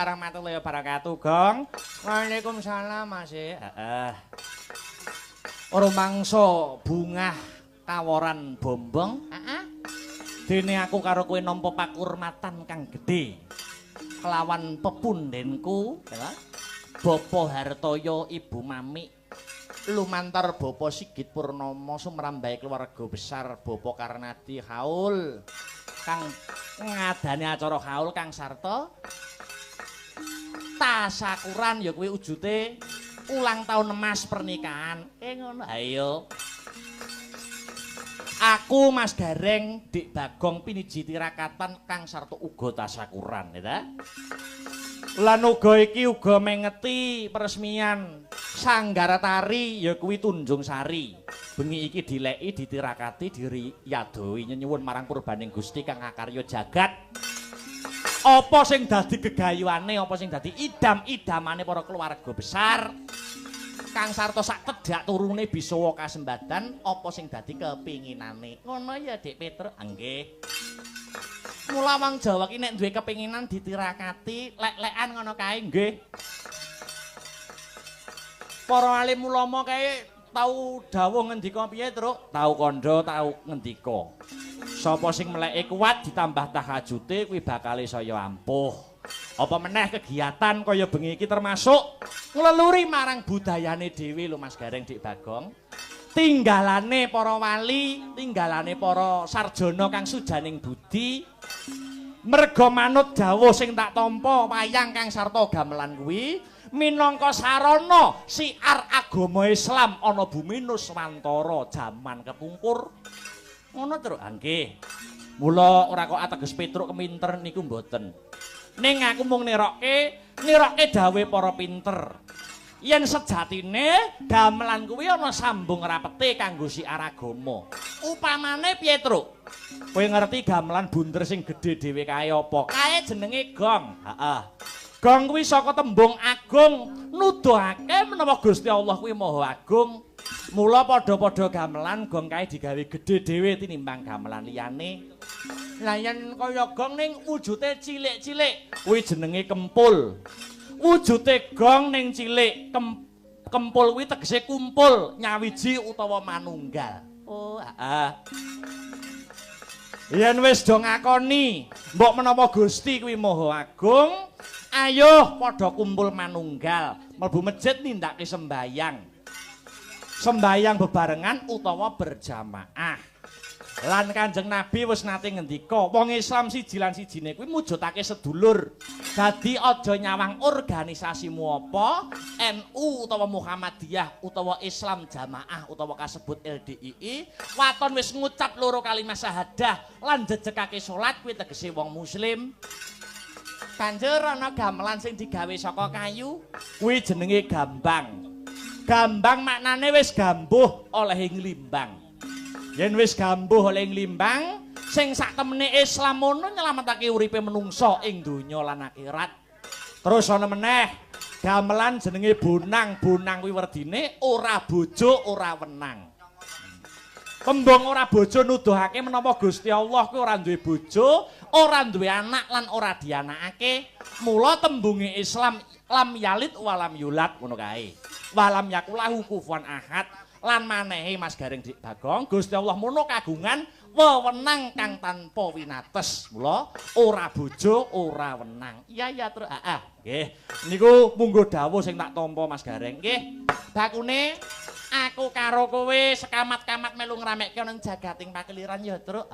warahmatullahi wabarakatuh, Gong. Waalaikumsalam, Mas. Heeh. Rumangsa bungah kaworan bombong. Heeh. Dene aku karo kowe nampa pakurmatan kang gedhe. Kelawan pepundhenku, ya. Bapa Hartoyo, Ibu Mami, lumantar Bapa Sigit Purnomo sumrambahe keluarga besar Bapa Karnadi Haul. Kang ngadani acara haul Kang Sarta tasakuran ya kuwi wujute ulang tahun emas pernikahan ngono ayo aku Mas Gareng Dik Bagong Piniji Tirakatan Kang Sarta uga tasakuran ya lan uga iki uga mengeti peresmian Sanggara Tari ya kuwi Tunjung Sari bengi iki dileki ditirakati diriyadoi nyuwun marang purbaning Gusti kang akarya jagat apa sing dadi gegayuhane apa sing dadi idam-idamane para keluarga besar Kang Sarta sak tedhak turune bisa kasembadan apa sing dadi kepinginane ngono ya Dik Petruk nggih mula wong Jawa ki nek duwe kepinginan ditirakati lek-lekan ngono kae nggih para alim ulama kae tau dawuh ngendika piye, Truk? Tau kandha, tau ngendika. Sapa sing mleke kuat ditambah tahajute kuwi bakale saya ampuh. Apa meneh kegiatan kaya bengi iki termasuk ngleluri marang budayane dhewe lho Mas Gareng Dik Bagong. Tinggalane para wali, tinggalane para sarjana kang sujaning budi. Merga manut dawuh sing tak tampa wayang Kang Sarta gamelan kuwi minangka sarana siar agama Islam ana bumi Nuswantara jaman kepungkur ngono terus nggih mula ora kok ateges Petruk keminter niku mboten ning aku mung nirokke dawuhe para pinter yen sejatine gamelan kuwi ana sambung rapete kanggo siar agama upamane piye Truk kowe ngerti gamelan bunder sing gedhe dhewe kae apa kae jenenge gong heeh gong kuwi saka tembung agung nuduhake menawa Gusti Allah kuwi maha agung mula padha-padha gamelan gong kae digawe gedhe dhewe tinimbang gamelan liyane lah yen kaya gong ning wujude cilik-cilik kuwi jenenge kempul wujude gong ning cilik kempul kuwi tegese kumpul nyawiji utawa manunggal oh heeh yen wis do ngakoni mbok menawa Gusti kuwi maha agung ayo padha kumpul manunggal mlebu masjid nindakake sembayang bebarengan utawa berjamaah lan Kanjeng Nabi wis nate ngendika wong Islam siji lan sijine kuwi mujudake sedulur dadi aja nyawang organisasimu apa NU utawa Muhammadiyah utawa Islam Jamaah utawa kasebut LDII waton wis ngucap loro kalimat syahadah lan jejegake salat kuwi tegese wong muslim banjur ana gamelan sing digawe saka kayu kuwi jenenge gambang maknane wis gambuh oleh nglimbang yen wis gambuh oleh nglimbang sing sak temene Islam mono nyelametake uripe menungsa ing donya lan akhirat terus ana meneh gamelan jenenge bonang kuwi werdine ora bojo ora wenang tembung ora bojo nuduhake menawa Gusti Allah kuwi ora duwe bojo ora duwe anak lan ora dianakake mula tembunge Islam lam yalid walam yulad ngono kae walam yakulahu kufuwan ahad lan manehe Mas Gareng Dik Bagong Gusti Allah mono kagungan wewenang kang tanpa winates mula ora bojo ora wenang iya terus nggih niku munggo dawuh sing tak tampa Mas Gareng nggih bakune aku karo kowe sekamat-kamat melu ngramekke nang jagating pakeliran ya Truk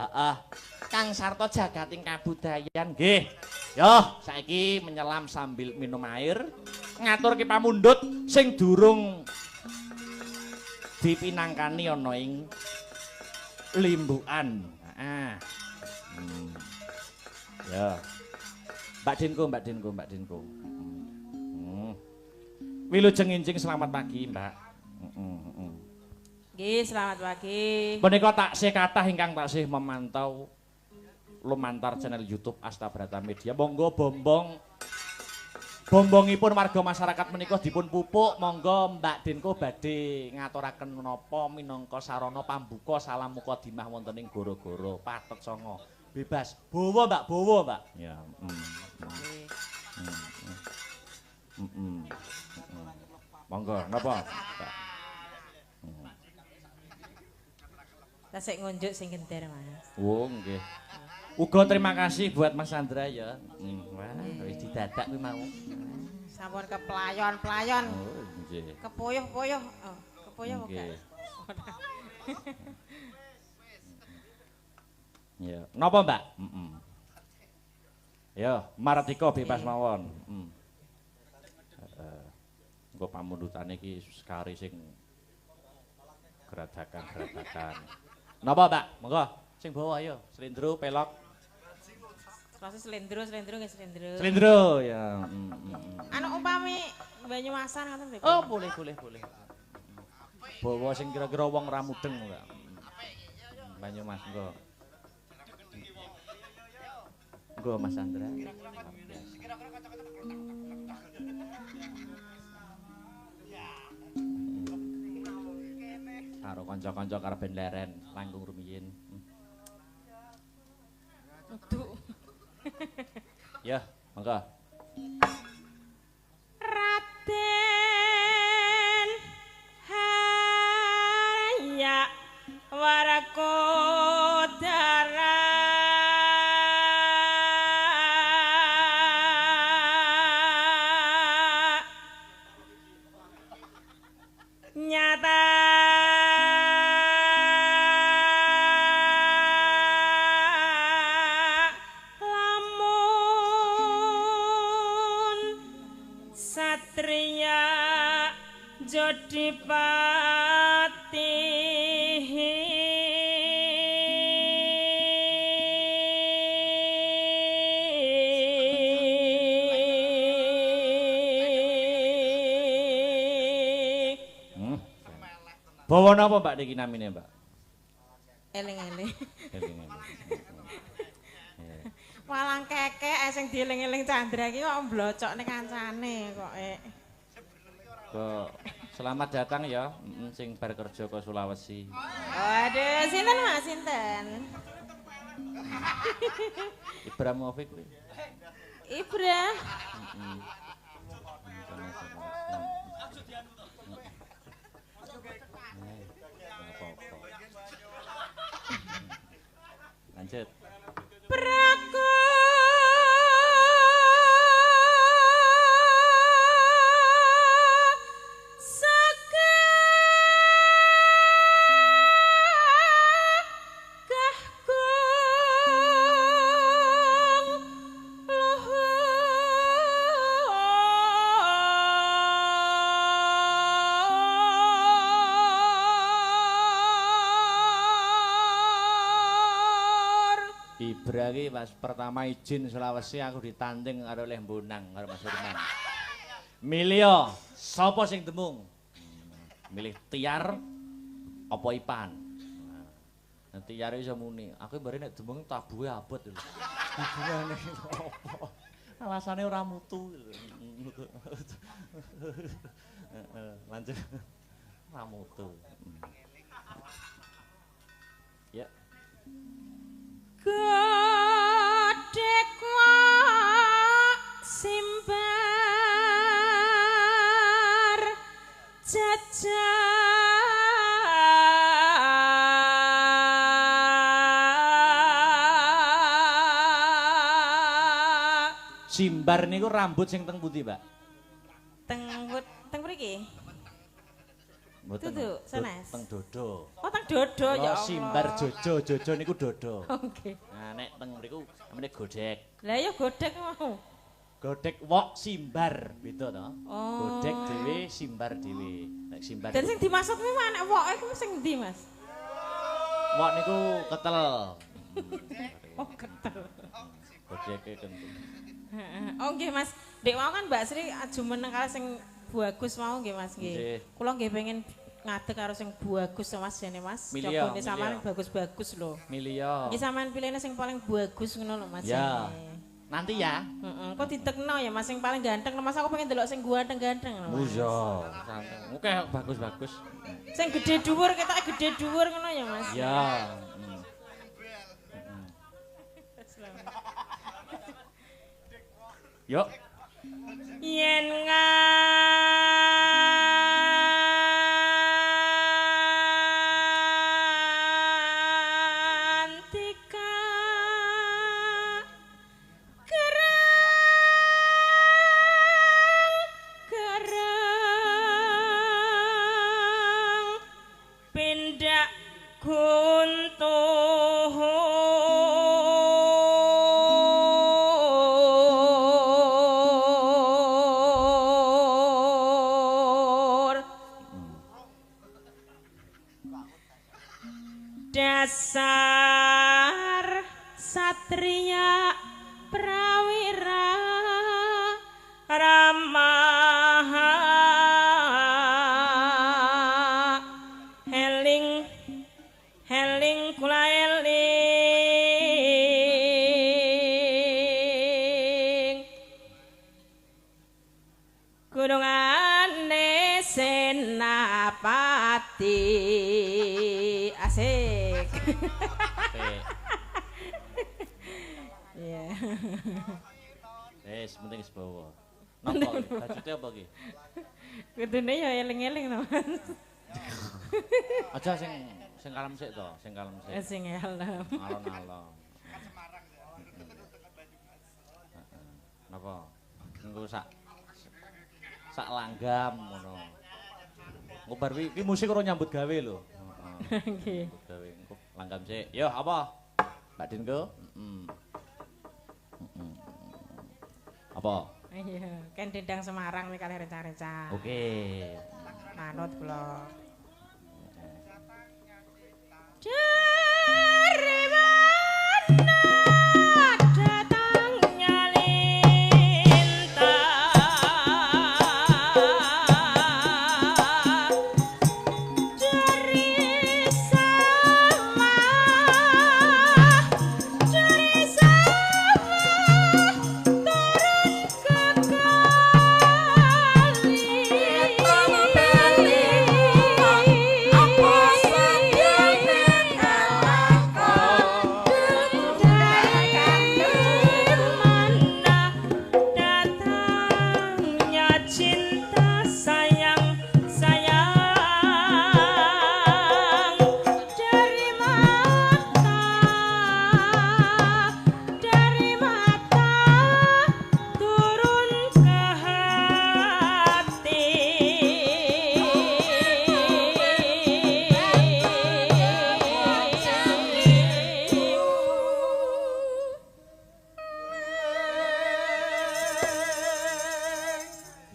Kang Sarta jagating kabudayan nggih yo saiki menyelam sambil minum air ngaturke pamundhut sing durung dipinangkani ana ing limbukan ya Mbak Dinko Wilujeng Injing selamat pagi Mbak nggih selamat pagi menika taksih kathah ingkang taksih memantau lumantar channel YouTube Asta Brata Media monggo bombongipun warga masyarakat menika dipun pupuk monggo Mbak Dinko badhe ngaturaken menapa minangka sarana pambuka salam mukadimah wonten ing goro-goro Patet Songo bebas bawa Mbak ya Monggo, napa? Mbak? Lah sik ngunjuk sing genter, Mas. Oh, nggih. Uga terima kasih buat Mas Andra ya. Wah, wis didadak kuwi mau. Sampun keplayon-playon. Oh, nggih. Kepuyuh-puyuh. Oh, kepuyuh kok. Nggih. Ya, napa, Mbak? Ya, Mardika bebas mawon. Engko pamundutane iki sekari sing geradakan. Napa, Mbak? Monggo sing bawa ayo, slendro, pelok. Terus slendro nggih slendro. Slendro ya. Anu umpami Banyumasan ngoten lho. Oh, boleh. Bawa sing kira-kira wong ra mudeng, Mbak. Banyumas engko. Engko Mas Andra. Karo kanca-kanca karep leren langkung rumiyin. Aduh. Ya, monggo. Raden Haya Warakodara nyata lamun satria Jodipati Bawa napa Mbak niki namine, Mbak? eling-eling Eling-eling. walang kekek sing dieling-eling Chandra iki kok mblocokne kancane kok Kok selamat datang ya, sing bar kerja ke Sulawesi. Waduh, sinten Mas sinten? Ibramovic kuwi. Ibra. Lanjut. Praku saka kahkung luhur. Ibra ki pas pertama izin Sulawesi aku ditanding karo oleh Bonang karo Mas Firman. Milih sapa sing demung? Milih Tiar apa Ipan? Nah, Tiar iso muni, aku bare nek demung tabuhe abot lho. Hubungane apa? Alasane ora mutu. Lanjut. Ora mutu. Ya. Godhek wak simbar jajak Simbar niku rambut sing teng pundi, Mbak? teng mriki. Mboten. Tutu, sanes. Teng dodo. Oh, teng dodo ya Allah. Simbar jojo niku dodo. Oke. Nah, nek teng mriku namine godhek. Lah ya godhek mau. Godhek wok simbar, beda to. Oh. Godhek dhewe, simbar dhewe. Nek simbar. Dan sing dimaksud kuwi nek woke kuwi sing ndi, Mas? Wok niku ketel. Oh, ketel. Godheke kentu. Heeh. Oh nggih Mas, Dek mau kan Mbak Sri jumeneng karo sing bagus mau nggih Mas nggih. Nggih. Kula nggih pengen ngadeg karo sing bagus Mas jane Mas. Milih, Cogone sampean bagus-bagus lho. Milih. Nggih sampean pilihne sing paling bagus ngono lho Mas. Ya. Nanti ya. Heeh, kok ditekno ya Mas sing paling ganteng lho Mas aku pengen delok sing ganteng-ganteng lho. Mas. Iya. Oke, bagus-bagus. Sing gede dhuwur ketoke gede dhuwur ngono ya Mas. Ya. Yuk. Yen nga Guntur dasar satria prawira ramaha heling heling kula eling gunungane senapati asik iya Penting sebawa. Napa bajute apa iki? kudune ya eling-eling to Mas Aja sing kalem sik to, sing kalem sik. sing elem Alon-alon. Napa? Engko sak langgam ngono. Engko bar iki musik ora nyambut gawe lho. Heeh. nggih Gawe engko langgam sik. Yo apa? Mbak Dinko? Apa? iya kan dendang Semarang nih kali renca-renca Oke. manut kula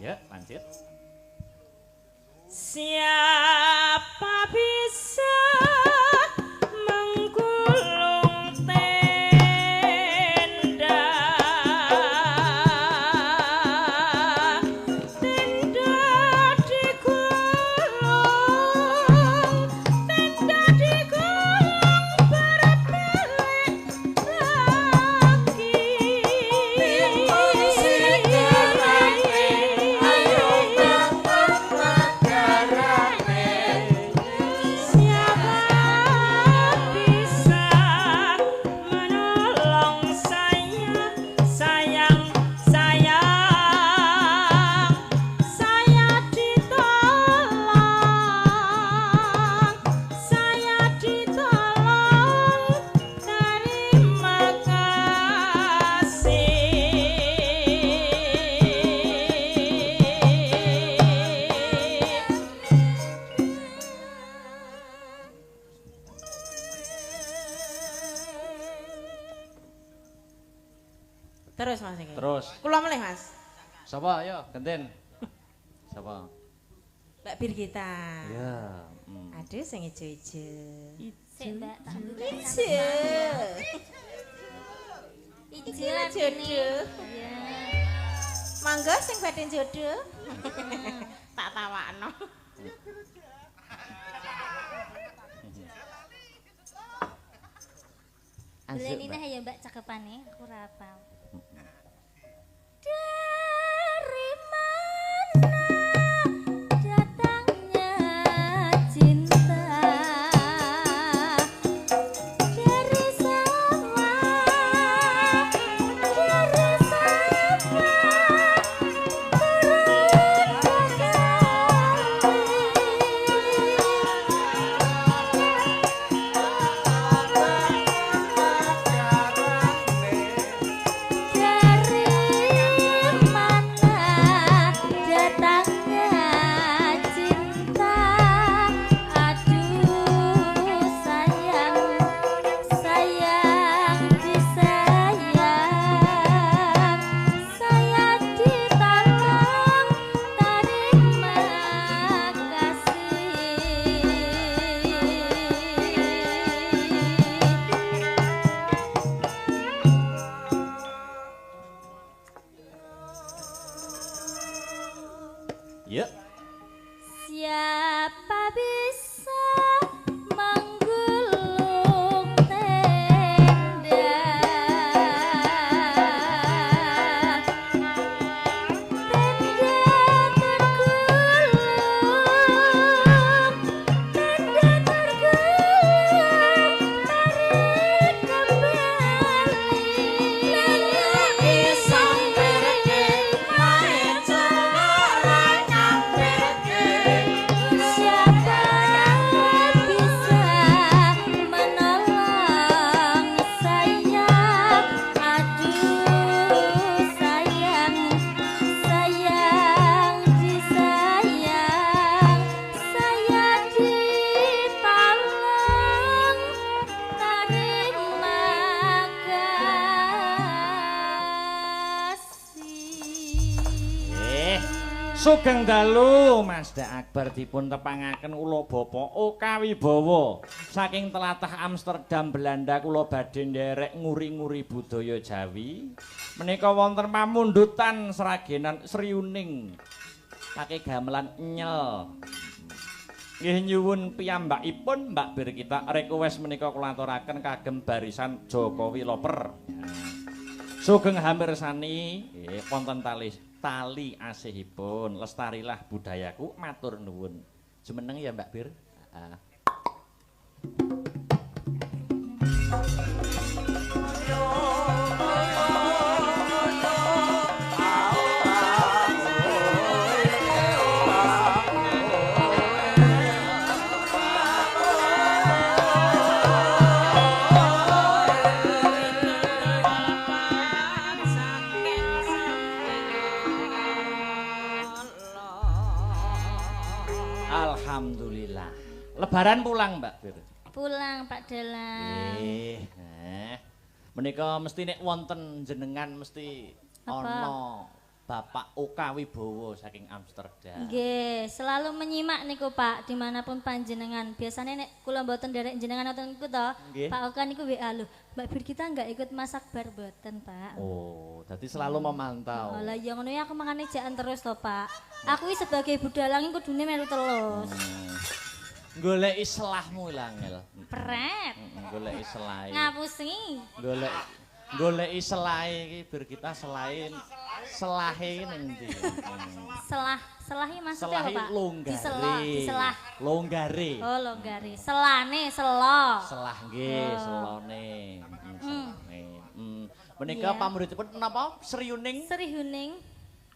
Ya, lanjut. Siapa bisa menggulung tenda digulung berbelit siapa bisa menolong saya sayang saya ditolong terima kasih terus Mas iki. Terus. Kula melih Mas. Sapa ayo genten. Sapa? Mbak Birgita. Ya. Aduh sing ijo-ijo. Sik Mbak, tak buka. Ijo. Ijo lamine. Jodoh. Iya. Mangga sing badhe jodoh. Tak tawakno. Beleni nah ya Mbak cakepane, aku ora apal. Dari Mana datangnya cinta dari sama dari Yuk. Siapa bisa menggulung tenda? Sugeng dalu Mazda Akbar dipun tepangaken kula Bapak Oka Wibowo saking tlatah Amsterdam Belanda kula badhe nderek nguri-nguri budaya Jawi menika wonten pamundutan seragenan Sriuning pakai gamelan nyel nggih nyuwun piyambakipun Mbak Bir kita request menika kula aturaken kagem barisan Jokowi Loper sugeng hamirsani wonten tali asihipun lestarilah budayaku matur nuwun jumeneng ya Mbak Bir. Alhamdulillah. Lebaran pulang, Mbak Bir. Pulang Pak Dalang. Menika mesti nek wonten jenengan mesti Apa? ana Bapak Oka Wibowo saking Amsterdam. Nggih, selalu menyimak niku Pak dimanapun panjenengan. Biasanya nek kula mboten nderek jenengan wonten niku to, Nggih. Pak Oka niku WA lho. Mbak Bir kita enggak ikut masak bar mboten, Pak. Oh, jadi selalu memantau. Oh, lah ya ngono ya aku mangane jakan terus to, Pak. Aku iki sebagai budalang iki kudune melu terus. Goleki selahmu langel. Pret. Goleki selahe. Ngapusi. Goleki selahe iki bir kita selain selahe ning ndi? Selahi maksudnya apa, Pak? Longgare. Diselah. Longgare. Oh, longgare. Selane, selo. Selah nggih, selone. Selone. Menika Iya. pamuridipun napa? Sriuning Sri Huning.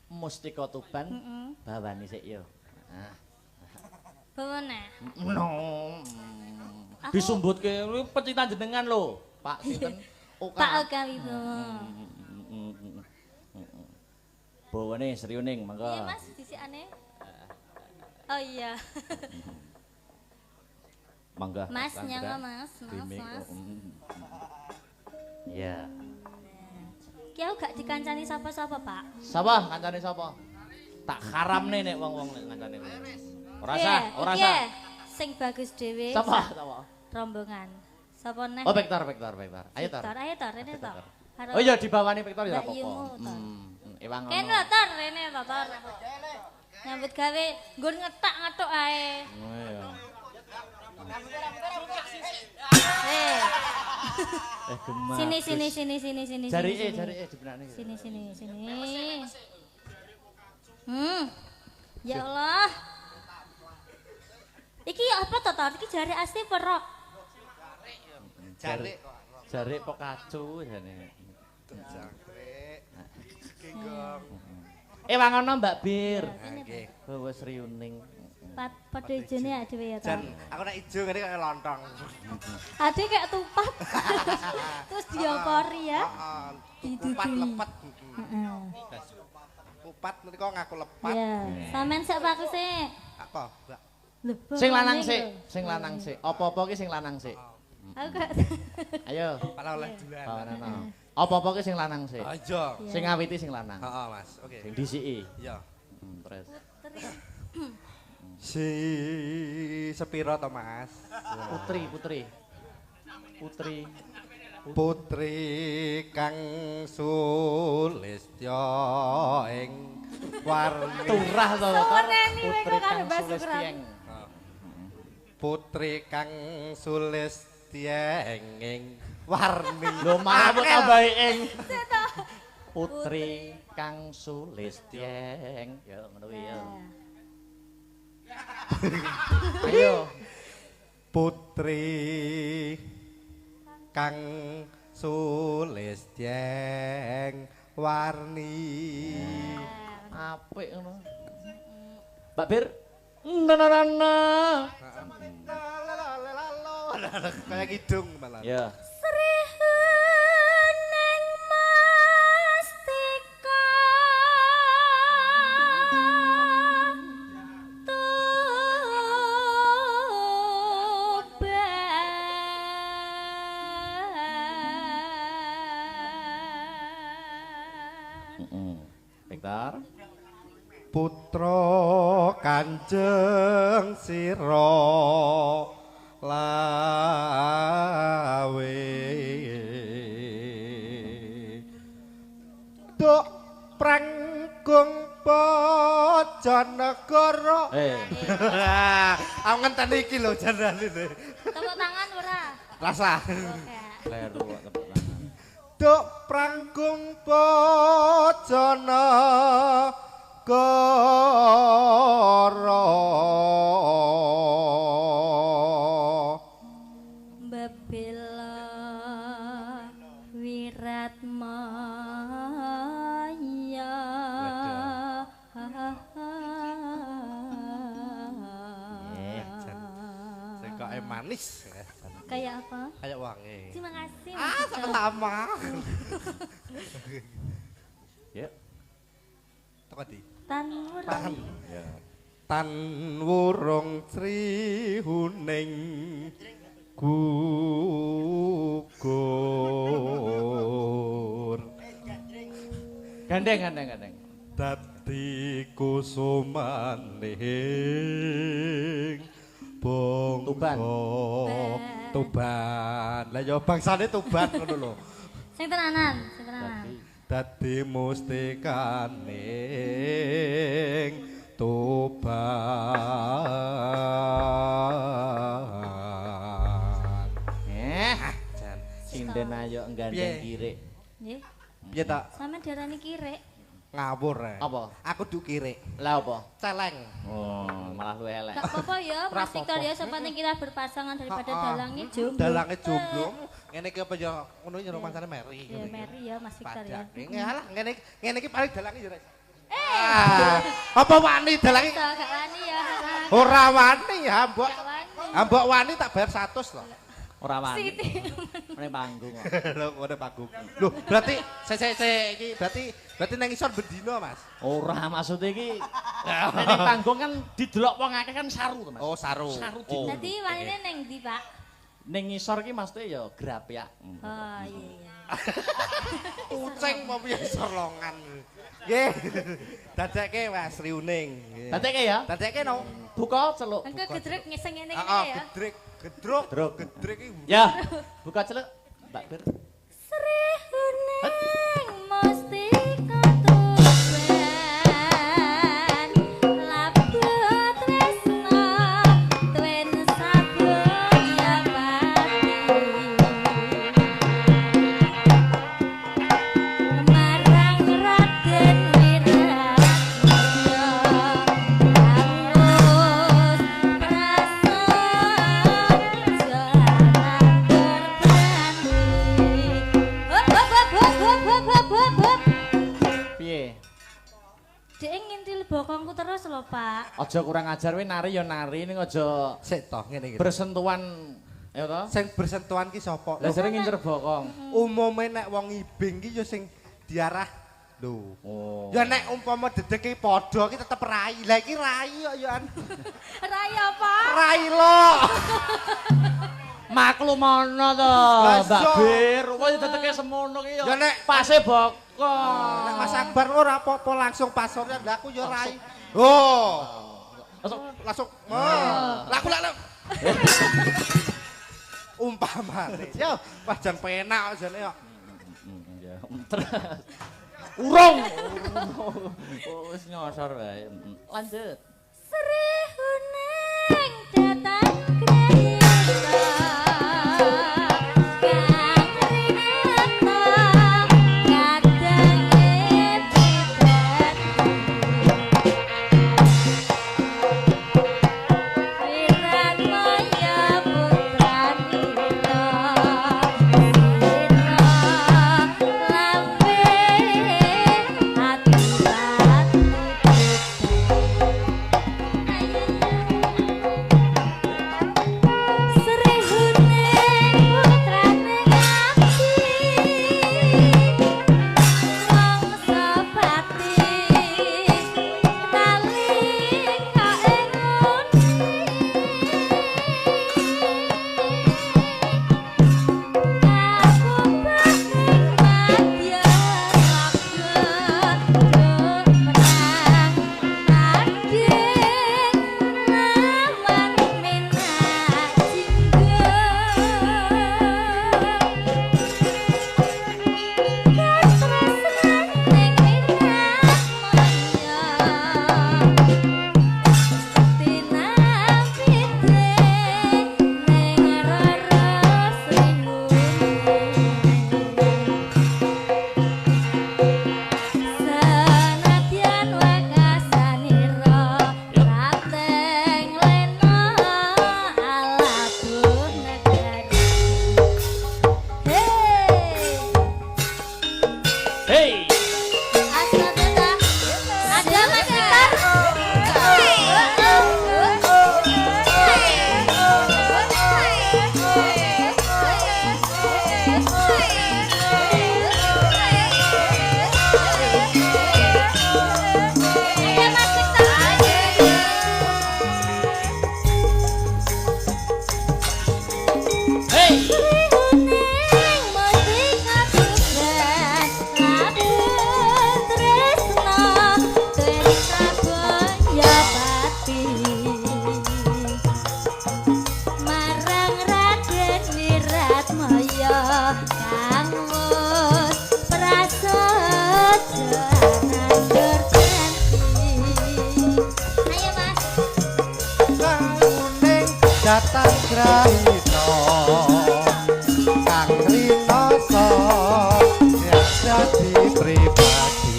Mustika Tuban. Bawani sik yo. Bawa neh. No. Disumbutke pecitan jenengan lho, Pak sinten? Oka. Pak Oka Wibowo. Bawane Sriuning mangga. Iya, Mas, disikane. Oh iya. Mangga. Mas, Kang nyangga Bra. Mas. Maaf, Bimik. Mas. Iya. Ki aku gak dikancani sapa-sapa, Pak. Sapa kancane sapa? Tak haramne nek wong-wong nek kancane. Ora Iya, sah, ora iki sah. ya, sing bagus dhewe. Sapa? Sapa? Rombongan. Sapa neh? Oh, Vektor. Ayo Tor. Ayo Tor, rene Tor. Karo Oh iya dibawani Vektor ya Mbak apa-apa. Yumu, Tor. Ewang Kene lho Tor, rene to Tor. Nyambut gawe nggon ngetak-ngetuk ae. Oh iya. Eh, Gemak. sini. Jarike sini. dibenakne. Sini. Ya Allah. Iki apa to, Tor? Iki jari asli perok. Jarik pokacu jane. Wangono Mbak Bir. Ini Bawa Sriuning. padha ijone ya dhewe ya, Tor. Aku nek ijo ngene kayak lontong. Ade kayak tupat. Terus diopori ya. Kupat lepet. Heeh. Kupat menika ngaku lepet. Ya, sampean sak Pak sik. Apa, Mbak? Lho, Sing lanang bapakne sik, lho. sing lanang sik. Apa-apa ki sing lanang sik. Aku gak Ayo, Para oleh dulan. bawanana. Apa-apa ki sing lanang sik. Aja. Sing ngawiti sing lanang. Heeh, Mas. Oke. Sing disiki. Iya. Terus. Si sepiro to, Mas? Putri. Putri kang sulistya ing Warni. Turah to. Suweneni kowe Putri karo Kang Mbak Sugran. Sulistiyeng. Putri Kang Sulistiyeng Warni. Lho malah kok tambahi ing. Putri Kang Sulistiyeng. Ya ngono kuwi ya. Ayo. Putri Kang Sulistiyeng Warni. Apik ngono. Mbak Bir. Nanana. Kayak kidung malah. Ya. Srihuning mastika Victor. Putra Kanjeng Sira lawe Duk pranggung Bojonegoro. Aku ngenteni iki lho jandane. tepuk tangan ora? Rasa. Oke. Kleru kok tepuk tangan. Duk pranggung Bojonegoro. Babila Wiratmaya. Sing kok manis. Kayak apa? Kayak wangi. Terima kasih. Sama. Ya. Teko di. Tanwurung. Ya. Tan wurung Sri Huning gugur Gandeng. dadi kusumaning bangsa Tuban. Lah ya bangsane Tuban ngono lho. Sing tenanan. Dadi mustikaning Tuban. Sinden ayo gandeng kirik. Nggih. Piye ta? Sampeyan diarani kirek. Ngawur ae. Apa? Aku du kirik. Lah apa? Celeng. Oh, malah lu elek. Gak apa-apa ya, Mas Victor ya, sepenting kita berpasangan daripada dalangnya jomblo. Dalange jomblo. Ngene iki apa ya ngono ya romansane Mary. Ya Mary ya, Mas Victor ya. Ngalah ngene iki paling dalange ya. Apa wani dalange? Gak wani ya. Ora wani ya, Mbok. Gak wani. Mbok wani tak bayar 100 loh. Ora wani. Siti. Ning panggung kok. Lho, ngene panggung. Lho, berarti iki berarti nang isor bendino, Mas. Ora maksud iki ning panggung kan didelok wong akeh kan saru to, Mas. Oh, saru. Saru Oh. Dadi wanine ning ndi, Pak? Ning ngisor ki maksudnya ya grapyak. Oh iya. Kucing mau piye isor longan. Nggih. Dadekke Mas Riuning. Dadekke ya. Dadekke no. Buka celuk. Engko gedrek ngeseng ngene Heeh, ya. gedruk iki. Ya, buka celuk. Mbak Bir. Sri Huning Mustika Tuban Labu tresna Twen Sabya Marang Raden Wiratmaya Angus prasaja Piye? Dek ngintil bokongku terus lho, Pak. Aja kurang ajar we nari ya nari ning aja Sik toh ngene iki. bersentuhan ya toh. Sing bersentuhan ki sapa? Lah sering ngincer bokong. Umume nek wong ibing ki ya sing diarah lho. Oh. Ya nek umpama dedek ki padha ki tetep rai. Lah iki rai kok ya an. Raya apa? Rai lo. Maklumono to, Lah, Mbak so. Bir. Kok dedeke semono ki Ya nek- pase bokong. Nek Mas Akbar ora apa-apa langsung pasornya lah aku ya rai. Oh. Langsung. Lah aku lah. Umpamane. Yo, pajan penak jane yo. Ya, Urung. Wis nyosor wae. Lanjut. Srihuning datang kriyata datang grahita kang rinoso yang jadi pribadi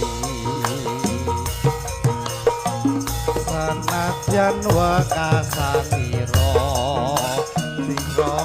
senadyan wekasaniro singro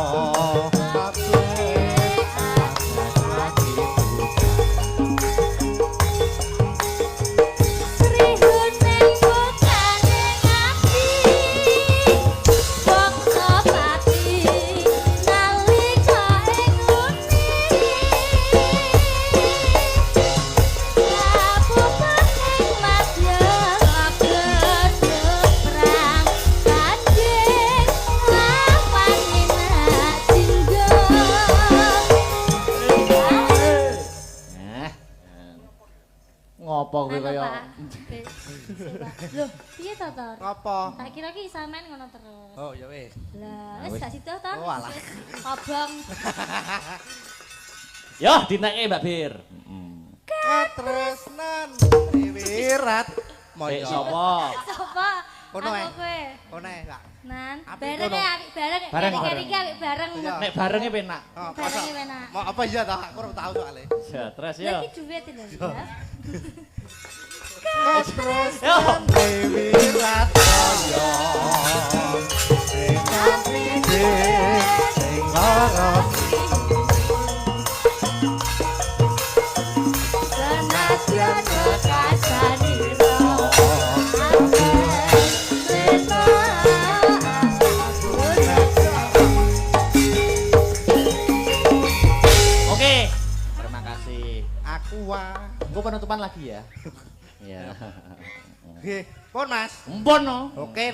Ngopo kowe kaya Loh, piye to, Tor? Apa? Tak kira ki sampean ngono terus. Oh, ya wis. Lah, wis gak sido to. Oh, alah. Abang. Yo, dineke Mbak Bir. Katresnan wirat moyo. Sapa? Sapa? Kono ae. Aku kowe. Kono ae, Kak. Nan, Apik bareng kono. ya, apik bareng. Bareng, Iki apik bareng. Iya. Nek barenge penak. Oh, Bareng masa- enak. Mau apa iya toh? Aku ora tahu soalnya. Ya, terus yo. Lagi duit lho, ya. Katresnan wirat moyo. Tapi sing lara Senadyan wekasaniro Oke. Terima kasih. aqua. Gue penutupan lagi ya. Ya. Nggih, pun Mas. Empon no. Oke.